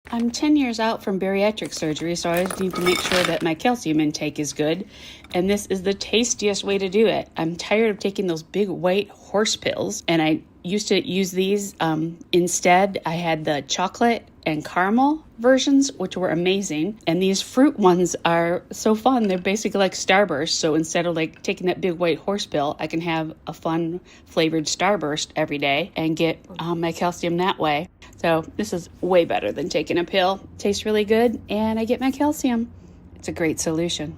I'm 10 years out from bariatric surgery, so I always need to make sure that my calcium intake is good. And this is the tastiest way to do it. I'm tired of taking those big white horse pills, and I used to use these. Instead, I had the chocolate and caramel versions, which were amazing. And these fruit ones are so fun. They're basically like Starburst. So instead of like taking that big white horse pill, I can have a fun flavored Starburst every day and get my calcium that way. So this is way better than taking a pill. Tastes really good, and I get my calcium. It's a great solution.